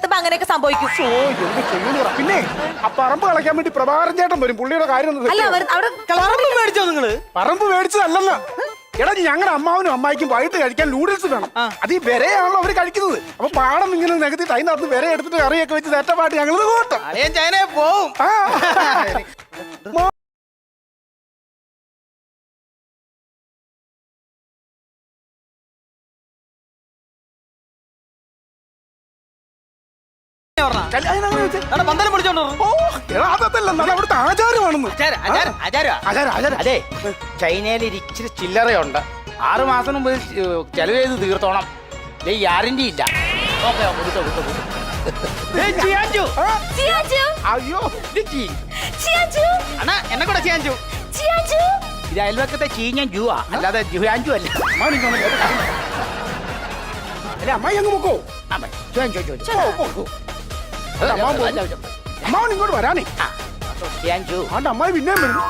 നടത്തുമ്പോ അങ്ങനെയൊക്കെ സംഭവിക്കും. പിന്നെ ആ പറമ്പ് കളയ്ക്കാൻ വേണ്ടി പ്രഭാകരൻ ചേട്ടൻ വരും. പുള്ളിയുടെ കാര്യം അല്ല അവിടെ പറമ്പ് മേടിച്ചോ നിങ്ങള്? പറമ്പ് മേടിച്ചതല്ലെന്ന്. എടാ ഞങ്ങളുടെ അമ്മാവനും അമ്മായിക്കും വൈകിട്ട് കഴിക്കാൻ നൂഡിൽസ് വേണം. അത് ഈ വിരയാണല്ലോ അവര് കഴിക്കുന്നത്. അപ്പൊ പാടം ഇങ്ങനെ നികത്തിട്ട് അതിനകത്ത് വിര എടുത്തിട്ട് കറിയൊക്കെ വെച്ച് നേറ്റപ്പാട്ട് ഞങ്ങൾ കൂട്ടും. ചൈനയെ പോവും. അവിടുത്തെ ആചാരമാണെന്ന്. അതെ, ചൈനയിൽ ഇച്ചിരി ചില്ലറയുണ്ട്. 6 മാസം മുമ്പ് ചെലവ് ചെയ്ത് തീർത്തോണം. ഗ്യാരണ്ടി ഇല്ല. അയ്യോ അണ്ണാ എന്നെ കൂടെ ചെയ്യാഞ്ചു. ഇത് അയൽവക്കത്തെ ചീഞ്ഞൻ ജൂവാ, അല്ലാതെ ജുഹാഞ്ചു അല്ല. അല്ലെ അമ്മായി അങ്ങ് പോക്കോ. അമ്മാവൻ ഇങ്ങോട്ട് വരാനേ. ആണ്ട് അമ്മായി പിന്നെയും വരും.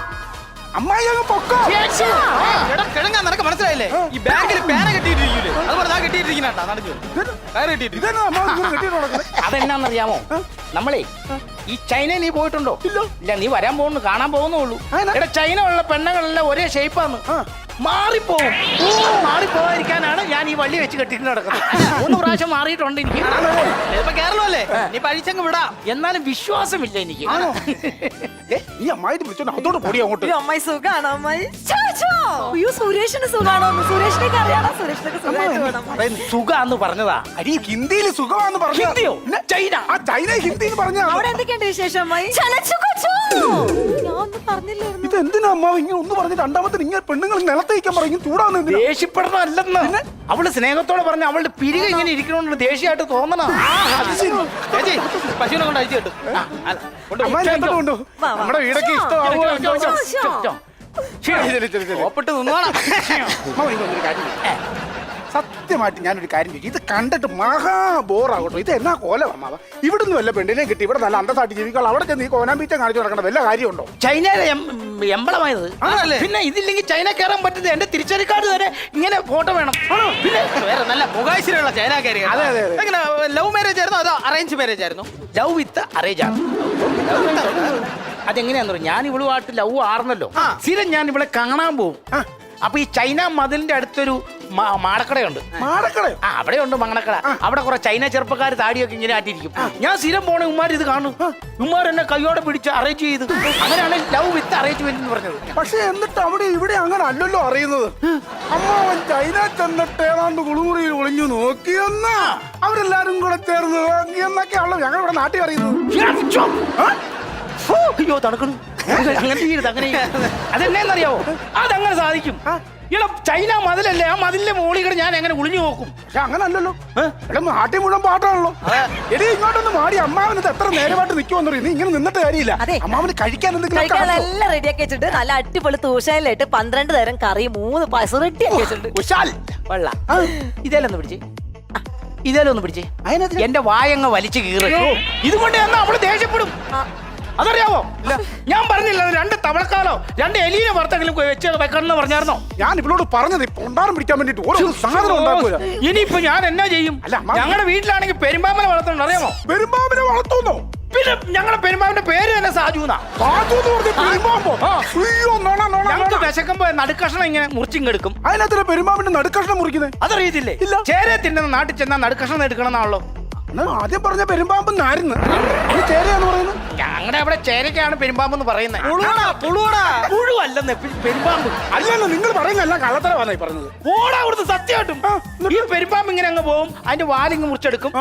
അമ്മായി അങ്ങ് പൊക്കോ. കിഴങ്ങാ നിനക്ക് മനസ്സിലായില്ലേ? ഈ ബാങ്കിൽ പേന കെട്ടിയിട്ടിരിക്കൂലേ, അതുപോലെ ഞാൻ കെട്ടിയിട്ടിരിക്കുന്ന അതെന്നാന്നറിയാമോ? നമ്മളെ ഈ ചൈന നീ പോയിട്ടുണ്ടോ? ഇല്ല, നീ വരാൻ പോകുന്നു, കാണാൻ പോകുന്നുള്ളൂ. ഇവിടെ ചൈന ഉള്ള പെണ്ണുങ്ങളെല്ലാം ഒരേ ഷേപ്പാന്ന്. മാറിപ്പോവും. മാറിപ്പോവാതിരിക്കാനാണ് ഞാൻ ഈ വള്ളി വെച്ച് കെട്ടിട്ട് നടക്കുന്നത്. 3 പ്രാവശ്യം മാറിയിട്ടുണ്ട് എനിക്ക്. കേരളമല്ലേ, നീ പഴിച്ചങ്ങ് വിടാം. എന്നാലും വിശ്വാസമില്ല എനിക്ക്. ഈ അമ്മായി വിളിച്ചോണ്ട് അതോടെ പൊടി അങ്ങോട്ട്. അമ്മായി സുഖാണോ അമ്മായി? അയ്യോ സുരേഷിന് സുഖാണോ? സുരേഷിനൊക്കെ അറിയാണോ? സുരേഷിനൊക്കെ സുഖാന്ന് പറഞ്ഞതാ. അരി ഹിന്ദിയിൽ സുഖമാന്ന് പറഞ്ഞു. ചൈന ചൈന ഹിന്ദിയിൽ പറഞ്ഞ. അവിടെ എന്തൊക്കെയുണ്ട് വിശേഷം അമ്മായി? ഞാനൊന്നും പറഞ്ഞില്ലായിരുന്നു. ഇത് എന്തിനാ അമ്മാവ് ഇങ്ങനെ ഒന്ന് പറഞ്ഞ് രണ്ടാമത്തെ ഇങ്ങനെ പെണ്ണുങ്ങൾ നിലത്തേക്കാൻ പറയും? ചൂടാന്ന് ദേഷ്യപ്പെടണമല്ലെന്ന് അവള് സ്നേഹത്തോടെ പറഞ്ഞ അവളുടെ പിരിക ഇങ്ങനെ ഇരിക്കണോണ്ട് ദേഷ്യമായിട്ട് തോന്നണ. പശുവിനെ കൊണ്ട് അയച്ചു കിട്ടും. നമ്മുടെ വീടൊക്കെ ഒപ്പിട്ട് നിന്നോണം. സത്യമായിട്ട് ഞാനൊരു കാര്യം ചോദിച്ചു. ഇത് കണ്ടിട്ട് മഹാ ബോറാകട്ടോ. ഇത് എന്നാ കോലം അമ്മാവ? ഇവിടുന്ന് വല്ല പെണ്ണിനെ കിട്ടി ഇവിടെ നല്ല അന്തസ്സായിട്ട് ജീവിക്കാം. അവിടെ ചെന്ന് ഈ കോനാമ്പീച്ച കാണിച്ചു നടക്കണ വല്ല കാര്യമുണ്ടോ? ചൈനയിലെ എംബളമായത് പിന്നെ ഇതില്ലെങ്കിൽ ചൈന കയറാൻ പറ്റുന്നത്. എന്റെ തിരിച്ചറി കാർഡ് തന്നെ ഇങ്ങനെ ഫോട്ടോ വേണം. പിന്നെ വേറെ നല്ല മുഖാശ്ശിയുള്ള ചൈനക്കാരി. അതെ അതെ. എങ്ങനെ ലവ് മാരേജ് ആയിരുന്നോ അതോ അറേഞ്ച് മാരേജ് ആയിരുന്നു? ലവ് വിത്ത് അറേഞ്ച് ആണ്. അതെങ്ങനെയാന്ന് പറയും, ഞാൻ ഇവളുമായിട്ട് ലവ് ആർന്നല്ലോ. സ്ഥിരം ഞാൻ ഇവിടെ കാണാൻ പോകും. അപ്പൊ ഈ ചൈന മതിലിന്റെ അടുത്തൊരു മാടക്കടയുണ്ട്. അവിടെയുണ്ട് മങ്ങണക്കട. അവിടെ കുറെ ചൈന ചെറുപ്പക്കാർ താടിയൊക്കെ ഇങ്ങനെ ആട്ടിരിക്കും. ഞാൻ സ്ഥിരം പോണ ഉമ്മാർ ഇത് കാണും. ഉമ്മാർ എന്നെ കൈയോടെ പിടിച്ച് അറേഞ്ച് ചെയ്ത്. അങ്ങനെയാണ് ലവ് വിത്ത് അറേഞ്ച്മെന്റ് എന്ന് പറഞ്ഞത്. പക്ഷെ എന്നിട്ട് അവിടെ ഇവിടെ അങ്ങനെ അല്ലല്ലോ അറിയുന്നത്. അമ്മാവൻ ചൈന ചെന്നിട്ട് ഏതാണ്ട് കുളിമുറിയിൽ ഒളിഞ്ഞു നോക്കിയെന്നാ അവരെല്ലാരും കൂടെ ചേർന്ന് നോക്കിയെന്നൊക്കെയാണല്ലോ ഞങ്ങൾ ഇവിടെ നാട്ടിൽ അറിയുന്നത്. അയ്യോ തണുക്കണു. അങ്ങനെ ചെയ്യരുത്. അങ്ങനെ അതെന്നറിയാവോ? അതങ്ങനെ സാധിക്കും. ഇവിടെ ചൈന മതിലല്ലേ, ആ മതിലിന്റെ മോളിൽ കൂടെ ഞാൻ എങ്ങനെ ഒളിഞ്ഞു നോക്കും. പക്ഷെ അങ്ങനെ അല്ലല്ലോ. ഇവിടെ നാട്ടിൽ മുഴുവൻ പാട്ടാണല്ലോ. എടി ഇങ്ങോട്ടൊന്ന് മാടി. അമ്മാവനത് എത്ര നേരമായിട്ട് നിൽക്കുമെന്ന് പറയും. നീ ഇങ്ങനെ നിന്നിട്ട് കാര്യമില്ല. അമ്മാവന് കഴിക്കാൻ എന്തെങ്കിലും എല്ലാം റെഡിയാക്കി വെച്ചിട്ട് നല്ല അടിപൊളി തൂശയിലിട്ട് 12 തരം കറി 3 പായസം റെഡിയാക്കി വെച്ചിട്ടുണ്ട്. ഇതേലൊന്ന് പിടിച്ചേ, ഇതേലൊന്ന് പിടിച്ചേ. എന്റെ വായങ്ങ വലിച്ചു കീറി. ഇതുകൊണ്ട് എന്നാ അവള് ദേഷ്യപ്പെടും. അതറിയാവോ? ഞാൻ പറഞ്ഞില്ല 2 തവളക്കാലോ 2 എലീനെ വറുത്തെങ്കിലും വെച്ച് വെക്കണം പറഞ്ഞായിരുന്നോ? ഞാൻ ഇവളോട് പറഞ്ഞത് പൊണ്ടാരം പിടിക്കാൻ വേണ്ടിട്ട് ഓരോ സാധനം ഉണ്ടാക്കൂല. ഇനിയിപ്പോ ഞാൻ എന്നാ ചെയ്യും? ഞങ്ങളുടെ വീട്ടിലാണെങ്കിൽ പെരുമ്പാമ്പനെ വളർത്തുന്നുണ്ട്, അറിയാമോ? പെരുമ്പാമ്പിനെ വളർത്തുന്നോ? പിന്നെ ഞങ്ങളുടെ പെരുമ്പാമ്പിന്റെ പേര് തന്നെ സാജുന്നാ. ഞങ്ങൾക്ക് വിശക്കുമ്പോ നടുക്കഷ്ണം ഇങ്ങനെ മുറിച്ചിങ്ങെടുക്കും. അതിനകത്ത് പെരുമ്പാമ്പിന്റെ നടുക്കഷ്ണം മുറിക്കുന്നത് അതറിയത്തില്ലേ? ചേരെ തിന്നുന്ന നാട്ടിൽ ചെന്നാൽ നടുക്കഷ്ണം എടുക്കണം എന്നാണല്ലോ. ആദ്യം പറഞ്ഞ പെരുമ്പാമ്പെന്നായിരുന്നു. ചേരയാന്ന് പറയുന്നത്. ഞങ്ങളുടെ അവിടെ ചേരക്കാണ് പെരുമ്പാമ്പെന്ന് പറയുന്നത്. പുഴുവല്ലെന്ന് പെരുമ്പാമ്പ് അല്ലല്ലോ. നിങ്ങൾ പറയുന്നല്ല കള്ളത്തരമാണ് പറഞ്ഞത്. ഓടാ അവിടുന്ന് സത്യമായിട്ടും. ഈ പെരുമ്പാമ്പ് ഇങ്ങനെ അങ്ങ് പോവും. അതിന്റെ വാലിങ്ങ് മുറിച്ചെടുക്കും.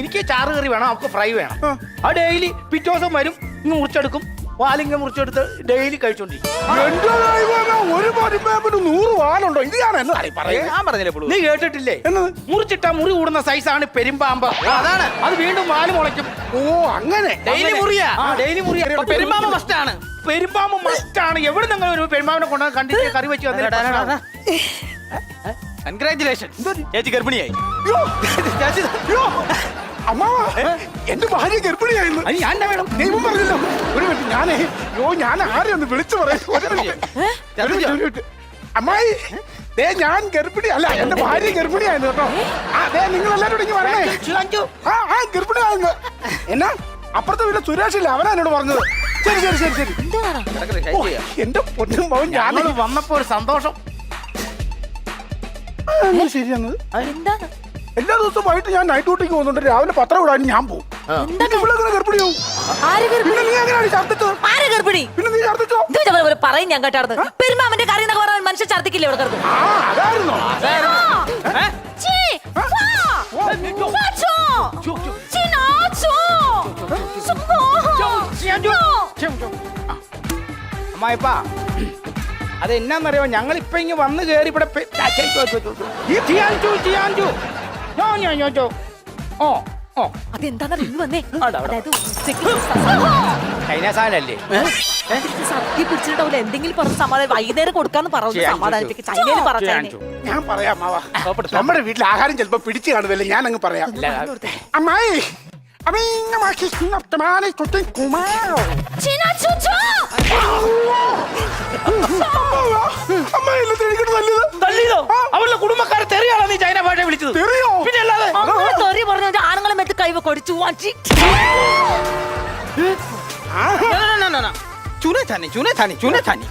എനിക്ക് ചാറ് കറി വേണം, അവർക്ക് ഫ്രൈ വേണം. ആ ഡെയിലി പിറ്റേ ദിവസം വരും, ഇങ്ങ് മുറിച്ചെടുക്കും. വാലിങ്ങ മുറിച്ചെടുത്ത് ഡെയിലി കഴിച്ചോണ്ടിരിക്കും. ഒരു പെരുമ്പാമ്പിന് 100 വാലുണ്ടോ? ഇത് ഞാൻ പറഞ്ഞില്ലേ? നീ കേട്ടിട്ടില്ലേ? മുറിച്ചിട്ടാ മുറി കൂടുന്ന സൈസാണ് പെരുമ്പാമ്പ്. അതാണ്. അത് വീണ്ടും വാല് മുളയ്ക്കും. ഓ അങ്ങനെ ഡെയിലി മുറിയാ. ഡെയിലി മുറിയാ. പെരുമ്പാമ്പ് മസ്റ്റാണ്. പെരുമ്പാമ്പ് മസ്റ്റാണ്. എവിടെ നിങ്ങൾ ഒരു പെരുമ്പാമ്പിനെ കൊണ്ടുവന്ന് കണ്ടിട്ട് കറി വെച്ച് വന്നിട്ട് കൺഗ്രാറ്റുലേഷൻ, ചേച്ചി ഗർഭിണിയായി. അമ്മാവ എന്റെ ഭാര്യ ഗർഭിണിയായിരുന്നു. ഞാൻ വേണം ദൈവം പറഞ്ഞല്ലോ. ഒരു മിനിറ്റ് ഞാൻ ആരെയൊന്ന് വിളിച്ചു പറയും. അമ്മായി ദേ ഞാൻ ഗർഭിണി അല്ല, എന്റെ ഭാര്യ ഗർഭിണിയായിരുന്നു കേട്ടോ. ദേ നിങ്ങൾ എല്ലാരും ഇങ്ങ് വരണേ. ഗർഭിണിയായിരുന്നു. എന്നാ അപ്പുറത്തെ വീട്ടിലെ സുരേഷ് ഇല്ല, അവനാ എന്നോട് പറഞ്ഞത്. ശരി ശരി ശരി ശരി. ഓ, എന്റെ പൊന്നും പവൻ ഞാൻ വന്നപ്പോ ഒരു സന്തോഷം. ശരിയാണ്. എന്താണ് എല്ലാ ദിവസവും വൈകിട്ട് ഞാൻ നൈറ്റ് ഡ്യൂട്ടിക്ക് പോകുന്നുണ്ട്, രാവിലെ പത്രം വിടാനും ഞാൻ പോകും. ഇവിടെ ഗർഭിണിയാവും. ആര് ഗർഭിണി? പിന്നെ നീ എങ്ങനെയാണ് ഛർദ്ദിച്ചത്? ആര് ഗർഭിണി? പിന്നെ നീ ഛർദ്ദിച്ചോ? പറയും ഞാൻ കേട്ടാർന്ന്. പെരുമാമന്റെ കറി എന്നൊക്കെ പറയാൻ മനുഷ്യ ഛർദ്ദിക്കില്ലേ ഇവിടെ കിടന്നു? ആ അതായിരുന്നോ? അമ്മായിപ്പാ അത് എന്നാന്നറിയോ, ഞങ്ങൾ ഇപ്പൊ ഇങ്ങ് വന്ന് കേറി ഇവിടെ അതെന്താന്ന് ഇന്ന് വന്നേ. അതായത് ചൈന സാധനല്ലേ? സത്യം പിടിച്ചിട്ടുണ്ടാവില്ല. എന്തെങ്കിലും പറഞ്ഞ് സമാധാനം വൈകുന്നേരം കൊടുക്കാന്ന് പറഞ്ഞു. സമാധാനത്തേക്ക് ചൈനയിൽ പറഞ്ഞു. ഞാൻ പറയാം മാവാ, നമ്മുടെ വീട്ടിൽ ആഹാരം ചിലപ്പോ പിടിച്ചു കാണുമല്ലേ, ഞാൻ അങ്ങ് പറയാം. അമ്മായി അവരുടെ കുടുംബക്കാരെ തെറിയാണോ നീ ചൈന ഭാഷ വിളിച്ചത്? പിന്നെ അല്ലാതെ തെറി പറഞ്ഞു ആണുങ്ങളെ മെത്ത് കൈവ കൊടിച്ചു വാച്ചി. ചുനച്ചാനി ചുനച്ചാനി ചുനച്ചാനി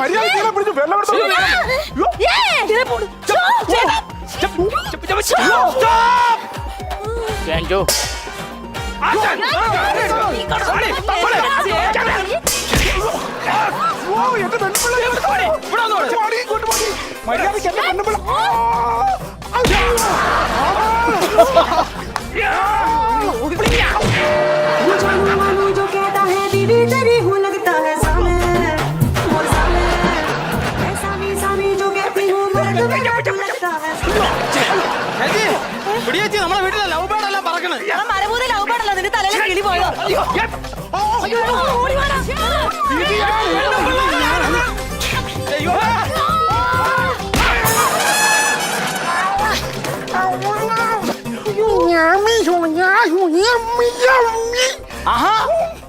മര്യാദ പിടിച്ച് വെള്ളം നമ്മളെ വീട്ടിലെ ലവ് ബേർഡ് എല്ലാം പറക്കണേ. മരഭൂത ലവ് ബേർഡല്ല, നിന്റെ തലയിൽ കിളി പോയോ?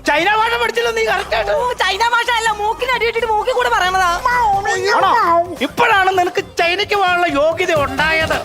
ചൈന ഭാഷ പഠിച്ചല്ലോ നീ കറക്റ്റായിട്ട്. ചൈന ഭാഷ അല്ല, മൂക്കിന് അടിയിട്ടിട്ട് മൂക്കി കൂടെ പറയണതാ. ഇപ്പോഴാണ് നിനക്ക് ചൈനയ്ക്ക് പോകാനുള്ള യോഗ്യത ഉണ്ടായത്.